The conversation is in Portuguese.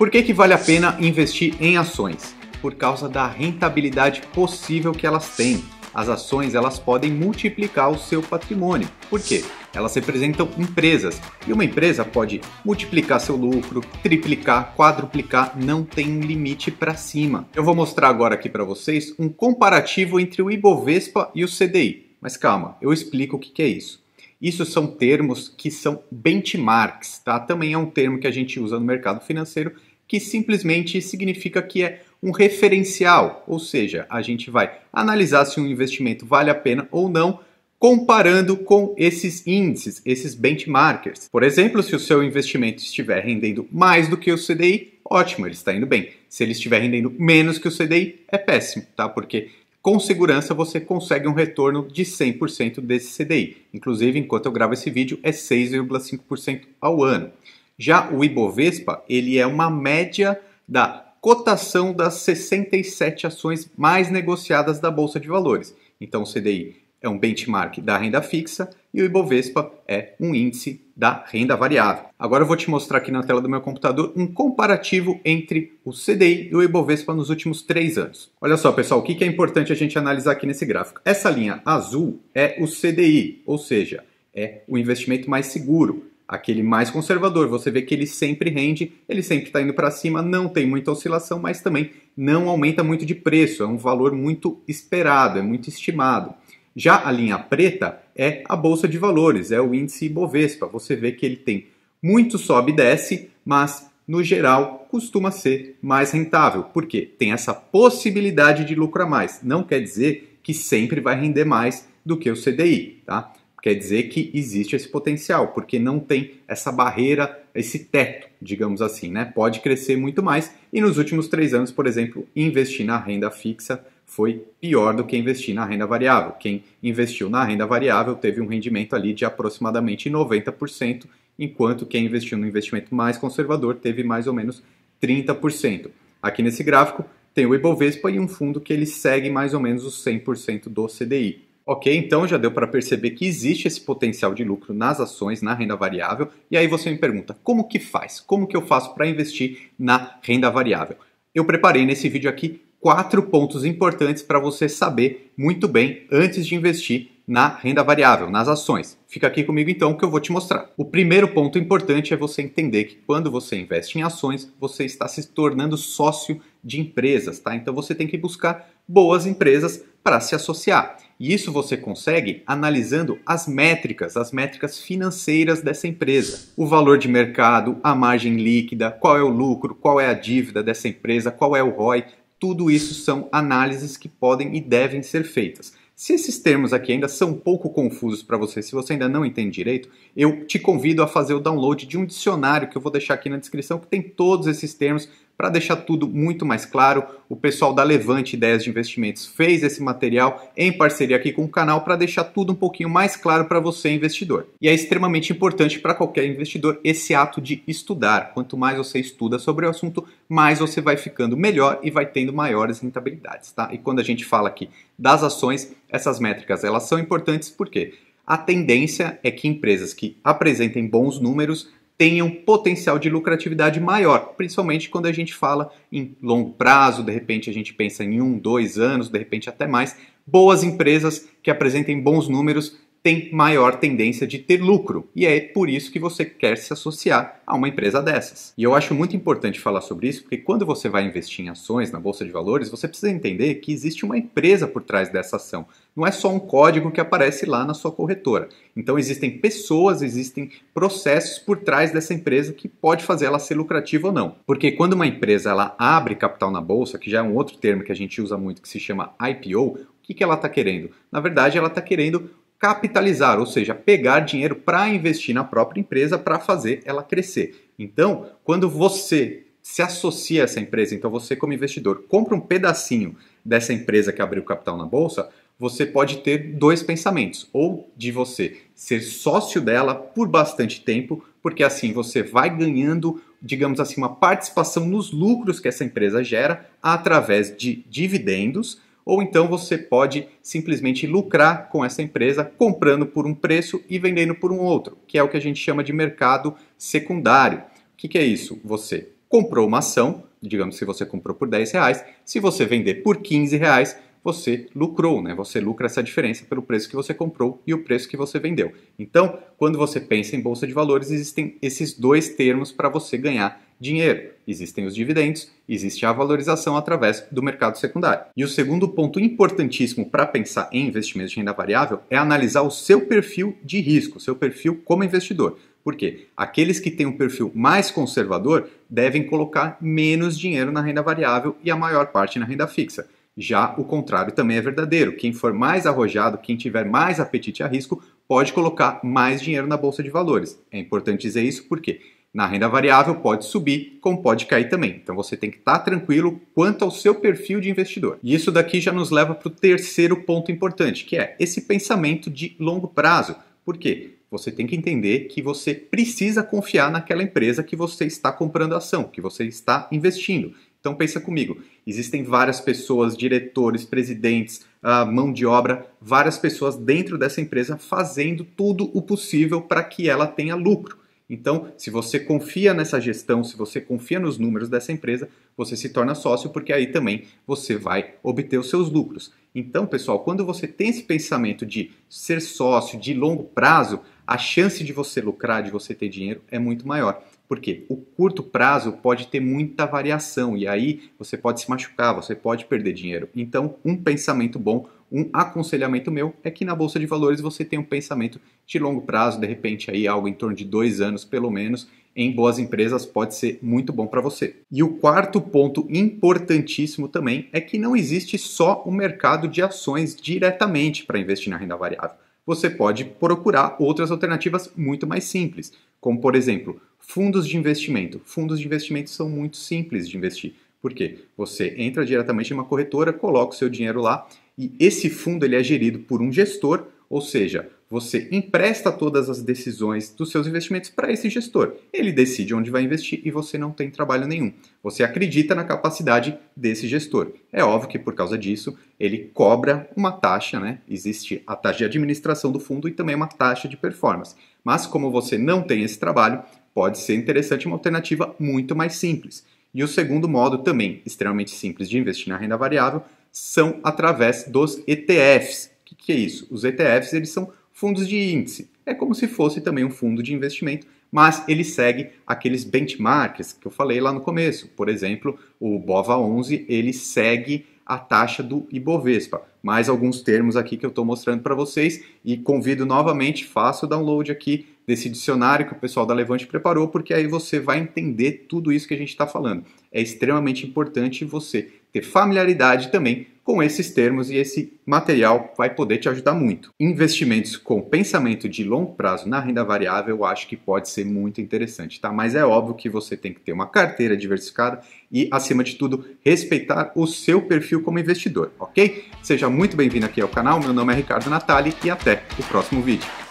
Por que vale a pena investir em ações? Por causa da rentabilidade possível que elas têm. As ações elas podem multiplicar o seu patrimônio. Por quê? Elas representam empresas e uma empresa pode multiplicar seu lucro, triplicar, quadruplicar, não tem um limite para cima. Eu vou mostrar agora aqui para vocês um comparativo entre o Ibovespa e o CDI. Mas calma, eu explico o que é isso. Isso são termos que são benchmarks, tá? Também é um termo que a gente usa no mercado financeiro que simplesmente significa que é um referencial, ou seja, a gente vai analisar se um investimento vale a pena ou não, comparando com esses índices, esses benchmarkers. Por exemplo, se o seu investimento estiver rendendo mais do que o CDI, ótimo, ele está indo bem. Se ele estiver rendendo menos que o CDI, é péssimo, tá? Porque com segurança você consegue um retorno de 100% desse CDI. Inclusive, enquanto eu gravo esse vídeo, é 6,5% ao ano. Já o Ibovespa, ele é uma média da cotação das 67 ações mais negociadas da Bolsa de Valores. Então, o CDI é um benchmark da renda fixa e o Ibovespa é um índice da renda variável. Agora eu vou te mostrar aqui na tela do meu computador um comparativo entre o CDI e o Ibovespa nos últimos 3 anos. Olha só, pessoal, o que é importante a gente analisar aqui nesse gráfico? Essa linha azul é o CDI, ou seja, é o investimento mais seguro. Aquele mais conservador, você vê que ele sempre rende, ele sempre está indo para cima, não tem muita oscilação, mas também não aumenta muito de preço, é um valor muito esperado, é muito estimado. Já a linha preta é a Bolsa de Valores, é o índice Ibovespa, você vê que ele tem muito sobe e desce, mas no geral costuma ser mais rentável, porque tem essa possibilidade de lucro a mais, não quer dizer que sempre vai render mais do que o CDI, tá? Quer dizer que existe esse potencial, porque não tem essa barreira, esse teto, digamos assim, né? Pode crescer muito mais e nos últimos 3 anos, por exemplo, investir na renda fixa foi pior do que investir na renda variável. Quem investiu na renda variável teve um rendimento ali de aproximadamente 90%, enquanto quem investiu no investimento mais conservador teve mais ou menos 30%. Aqui nesse gráfico tem o Ibovespa e um fundo que ele segue mais ou menos os 100% do CDI. Ok, então já deu para perceber que existe esse potencial de lucro nas ações, na renda variável. E aí você me pergunta, como que faz? Como que eu faço para investir na renda variável? Eu preparei nesse vídeo aqui 4 pontos importantes para você saber muito bem antes de investir na renda variável, nas ações. Fica aqui comigo então que eu vou te mostrar. O primeiro ponto importante é você entender que quando você investe em ações, você está se tornando sócio de empresas, tá? Então você tem que buscar boas empresas para se associar. E isso você consegue analisando as métricas financeiras dessa empresa. O valor de mercado, a margem líquida, qual é o lucro, qual é a dívida dessa empresa, qual é o ROI. Tudo isso são análises que podem e devem ser feitas. Se esses termos aqui ainda são um pouco confusos para você, se você ainda não entende direito, eu te convido a fazer o download de um dicionário que eu vou deixar aqui na descrição, que tem todos esses termos para deixar tudo muito mais claro. O pessoal da Levante Ideias de Investimentos fez esse material em parceria aqui com o canal para deixar tudo um pouquinho mais claro para você, investidor. E é extremamente importante para qualquer investidor esse ato de estudar. Quanto mais você estuda sobre o assunto, mais você vai ficando melhor e vai tendo maiores rentabilidades, tá? E quando a gente fala aqui das ações, essas métricas elas são importantes porque a tendência é que empresas que apresentem bons números tenham potencial de lucratividade maior, principalmente quando a gente fala em longo prazo, de repente a gente pensa em 1, 2 anos, de repente até mais. Boas empresas que apresentem bons números têm maior tendência de ter lucro e é por isso que você quer se associar a uma empresa dessas. E eu acho muito importante falar sobre isso porque quando você vai investir em ações na Bolsa de Valores, você precisa entender que existe uma empresa por trás dessa ação. Não é só um código que aparece lá na sua corretora. Então existem pessoas, existem processos por trás dessa empresa que pode fazer ela ser lucrativa ou não. Porque quando uma empresa ela abre capital na bolsa, que já é um outro termo que a gente usa muito que se chama IPO, o que ela está querendo? Na verdade ela está querendo capitalizar, ou seja, pegar dinheiro para investir na própria empresa para fazer ela crescer. Então, quando você se associa a essa empresa, então você como investidor compra um pedacinho dessa empresa que abriu capital na bolsa, você pode ter 2 pensamentos, ou de você ser sócio dela por bastante tempo, porque assim você vai ganhando, digamos assim, uma participação nos lucros que essa empresa gera através de dividendos, ou então você pode simplesmente lucrar com essa empresa comprando por um preço e vendendo por um outro, que é o que a gente chama de mercado secundário. O que é isso? Você comprou uma ação, digamos que você comprou por R$10, se você vender por R$15, você lucrou, né? Você lucra essa diferença pelo preço que você comprou e o preço que você vendeu. Então, quando você pensa em bolsa de valores, existem esses dois termos para você ganhar dinheiro. Existem os dividendos, existe a valorização através do mercado secundário. E o segundo ponto importantíssimo para pensar em investimentos de renda variável é analisar o seu perfil de risco, o seu perfil como investidor. Por quê? Aqueles que têm um perfil mais conservador devem colocar menos dinheiro na renda variável e a maior parte na renda fixa. Já o contrário também é verdadeiro. Quem for mais arrojado, quem tiver mais apetite a risco, pode colocar mais dinheiro na bolsa de valores. É importante dizer isso porque na renda variável pode subir, como pode cair também. Então você tem que estar tranquilo quanto ao seu perfil de investidor. E isso daqui já nos leva para o terceiro ponto importante, que é esse pensamento de longo prazo. Por quê? Você tem que entender que você precisa confiar naquela empresa que você está comprando ação, que você está investindo. Então pensa comigo, existem várias pessoas, diretores, presidentes, mão de obra, várias pessoas dentro dessa empresa fazendo tudo o possível para que ela tenha lucro. Então, se você confia nessa gestão, se você confia nos números dessa empresa, você se torna sócio, porque aí também você vai obter os seus lucros. Então, pessoal, quando você tem esse pensamento de ser sócio de longo prazo, a chance de você lucrar, de você ter dinheiro é muito maior. Porque o curto prazo pode ter muita variação e aí você pode se machucar, você pode perder dinheiro. Então, um pensamento bom, um aconselhamento meu é que na Bolsa de Valores você tenha um pensamento de longo prazo, de repente aí algo em torno de 2 anos pelo menos, em boas empresas pode ser muito bom para você. E o quarto ponto importantíssimo também é que não existe só o mercado de ações diretamente para investir na renda variável. Você pode procurar outras alternativas muito mais simples, como por exemplo, fundos de investimento. Fundos de investimento são muito simples de investir. Por quê? Você entra diretamente em uma corretora, coloca o seu dinheiro lá e esse fundo ele é gerido por um gestor, ou seja, você empresta todas as decisões dos seus investimentos para esse gestor. Ele decide onde vai investir e você não tem trabalho nenhum. Você acredita na capacidade desse gestor. É óbvio que por causa disso ele cobra uma taxa, né? Existe a taxa de administração do fundo e também uma taxa de performance. Mas como você não tem esse trabalho, pode ser interessante uma alternativa muito mais simples. E o segundo modo também extremamente simples de investir na renda variável são através dos ETFs. O que é isso? Os ETFs eles são fundos de índice. É como se fosse também um fundo de investimento, mas ele segue aqueles benchmarks que eu falei lá no começo. Por exemplo, o BOVA11 ele segue a taxa do Ibovespa. Mais alguns termos aqui que eu estou mostrando para vocês e convido novamente, faça o download aqui desse dicionário que o pessoal da Levante preparou, porque aí você vai entender tudo isso que a gente está falando. É extremamente importante você ter familiaridade também com esses termos e esse material vai poder te ajudar muito. Investimentos com pensamento de longo prazo na renda variável eu acho que pode ser muito interessante, tá? Mas é óbvio que você tem que ter uma carteira diversificada e, acima de tudo, respeitar o seu perfil como investidor, ok? Seja muito bem-vindo aqui ao canal, meu nome é Ricardo Natali e até o próximo vídeo.